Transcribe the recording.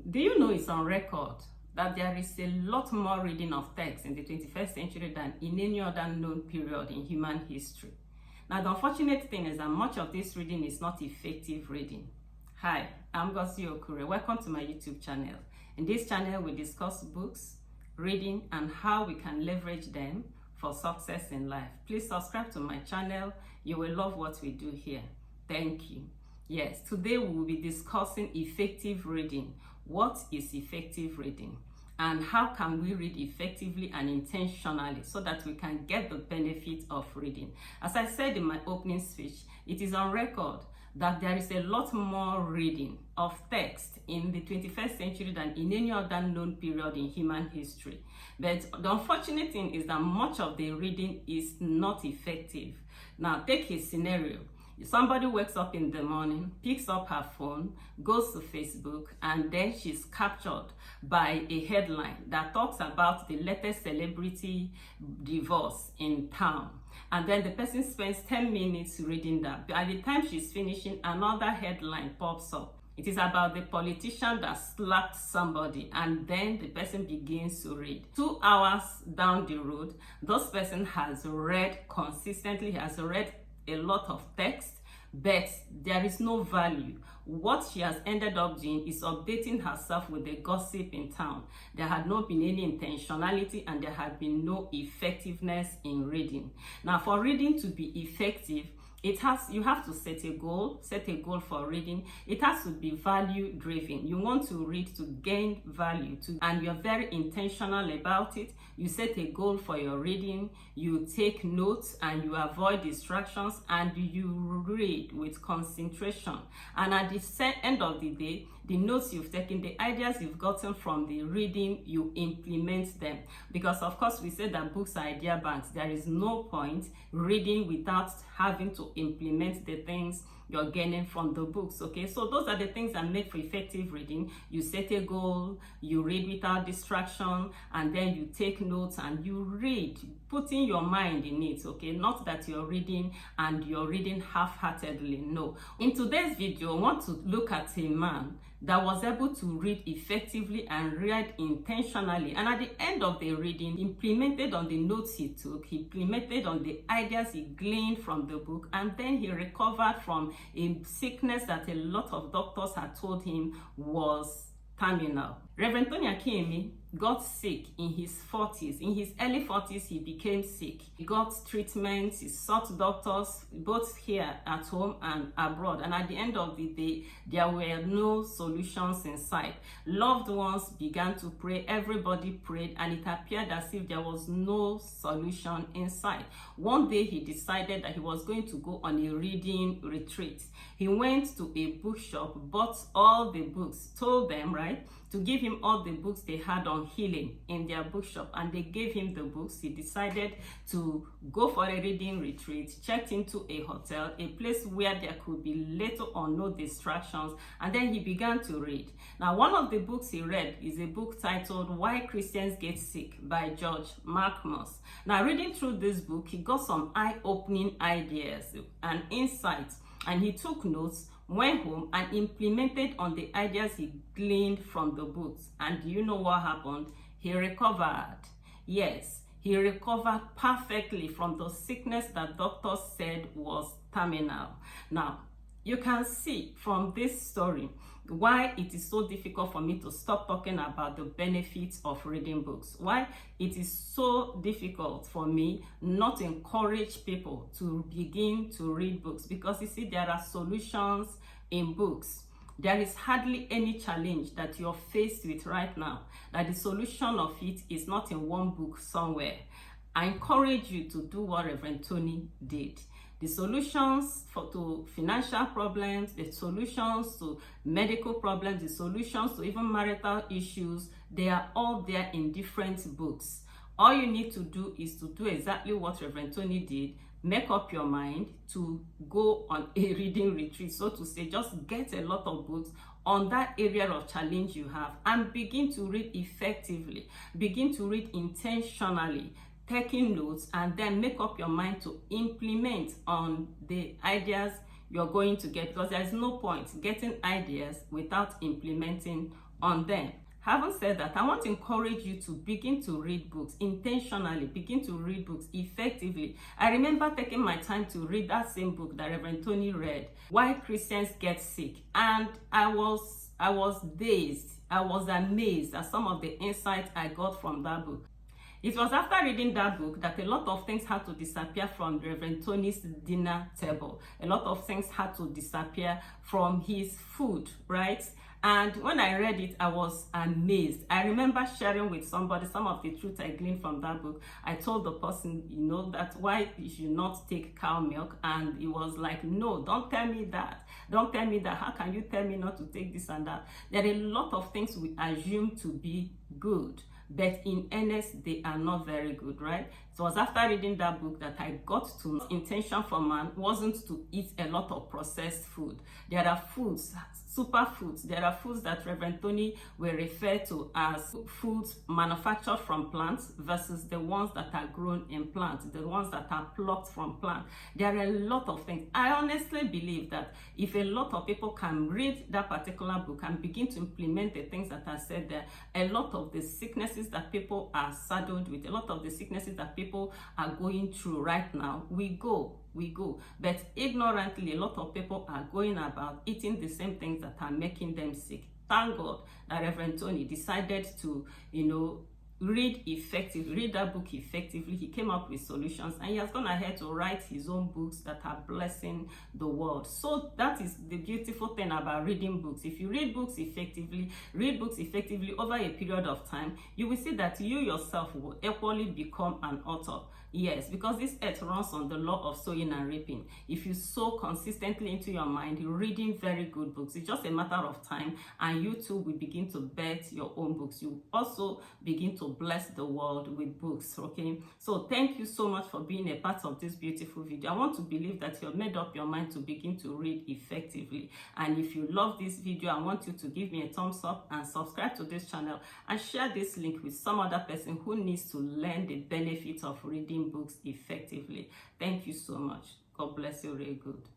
Do you know it's on record that there is a lot more reading of text in the 21st century than in any other known period in human history? Now, the unfortunate thing is that much of this reading is not effective reading. Hi, I'm Gosi Okure. Welcome to my YouTube channel. In this channel, we discuss books, reading, and how we can leverage them for success in life. Please subscribe to my channel. You will love what we do here. Thank you. Yes, today we will be discussing effective reading. What is effective reading? And how can we read effectively and intentionally so that we can get the benefit of reading? As I said in my opening speech, it is on record that there is a lot more reading of text in the 21st century than in any other known period in human history. But the unfortunate thing is that much of the reading is not effective. Now, take a scenario. Somebody wakes up in the morning, picks up her phone, goes to Facebook, and then she's captured by a headline that talks about the latest celebrity divorce in town. And then the person spends 10 minutes reading that. By the time she's finishing, another headline pops up. It is about the politician that slapped somebody, and then the person begins to read. 2 hours down the road, this person has read consistently, has read a lot of text, but there is no value. What she has ended up doing is updating herself with the gossip in town. There had not been any intentionality and there had been no effectiveness in reading. Now, for reading to be effective, you have to set a goal for reading. It has to be value driven. You want to read to gain value and you're very intentional about it. You set a goal for your reading, you take notes and you avoid distractions and you read with concentration. And at the end of the day, the notes you've taken, the ideas you've gotten from the reading, you implement them. Because of course we say that books are idea banks. There is no point reading without having to implement the things you're gaining from the books. Okay, so those are the things that make for effective reading. You set a goal, you read without distraction, and then you take notes and you read, putting your mind in it. Okay, not that you're reading and you're reading half-heartedly. No. In today's video, I want to look at a man that was able to read effectively and read intentionally, and at the end of the reading, implemented on the notes he took, he implemented on the ideas he gleaned from the book, and then he recovered from a sickness that a lot of doctors had told him was terminal. Reverend Akinyemi got sick in his 40s. In his early 40s, he became sick. He got treatment, he sought doctors, both here at home and abroad. And at the end of the day, there were no solutions in sight. Loved ones began to pray, everybody prayed, and it appeared as if there was no solution in sight. One day, he decided that he was going to go on a reading retreat. He went to a bookshop, bought all the books, told them, right, to give him all the books they had on healing in their bookshop, and they gave him the books. He decided to go for a reading retreat, checked into a hotel, a place where there could be little or no distractions, and then he began to read. Now, one of the books he read is a book titled Why Christians Get Sick by George Markmus. Now, reading through this book, he got some eye-opening ideas and insights, and he took notes, went home and implemented on the ideas he gleaned from the books. And do you know what happened? He recovered. Yes, he recovered perfectly from the sickness that doctors said was terminal. Now, you can see from this story why it is so difficult for me to stop talking about the benefits of reading books. Why it is so difficult for me not to encourage people to begin to read books. Because you see, there are solutions in books. There is hardly any challenge that you're faced with right now that the solution of it is not in one book somewhere. I encourage you to do what Reverend Tony did. The solutions to financial problems, the solutions to medical problems, the solutions to even marital issues, they are all there in different books. All you need to do is to do exactly what Reverend Tony did. Make up your mind to go on a reading retreat, so to say. Just get a lot of books on that area of challenge you have and begin to read effectively. Begin to read intentionally. Taking notes, and then make up your mind to implement on the ideas you're going to get, because there's no point getting ideas without implementing on them. Having said that, I want to encourage you to begin to read books intentionally, begin to read books effectively. I remember taking my time to read that same book that Reverend Tony read, Why Christians Get Sick, and I was dazed. I was amazed at some of the insights I got from that book. It was after reading that book that a lot of things had to disappear from Reverend Tony's dinner table. A lot of things had to disappear from his food, right? And when I read it, I was amazed. I remember sharing with somebody some of the truth I gleaned from that book. I told the person, that why you should not take cow milk. And he was like, no, don't tell me that. Don't tell me that. How can you tell me not to take this and that? There are a lot of things we assume to be good, but in earnest, they are not very good, right? It was after reading that book that I got to know intention for man wasn't to eat a lot of processed food. There are foods, superfoods. There are foods that Reverend Tony will refer to as foods manufactured from plants versus the ones that are grown in plants, the ones that are plucked from plants. There are a lot of things. I honestly believe that if a lot of people can read that particular book and begin to implement the things that are said there, a lot of the sicknesses that people are saddled with, a lot of the sicknesses that people are going through right now, we go. But ignorantly, a lot of people are going about eating the same things that are making them sick. Thank God that Reverend Tony decided to, read that book effectively. He came up with solutions, and he has gone ahead to write his own books that are blessing the world. So that is the beautiful thing about reading books. If you read books effectively over a period of time, you will see that you yourself will equally become an author. Yes, because this earth runs on the law of sowing and reaping. If you sow consistently into your mind, you're reading very good books. It's just a matter of time, and you too will begin to bet your own books. You also begin to bless the world with books, okay? So thank you so much for being a part of this beautiful video. I want to believe that you've made up your mind to begin to read effectively. And if you love this video, I want you to give me a thumbs up and subscribe to this channel and share this link with some other person who needs to learn the benefits of reading books effectively. Thank you so much. God bless you real good.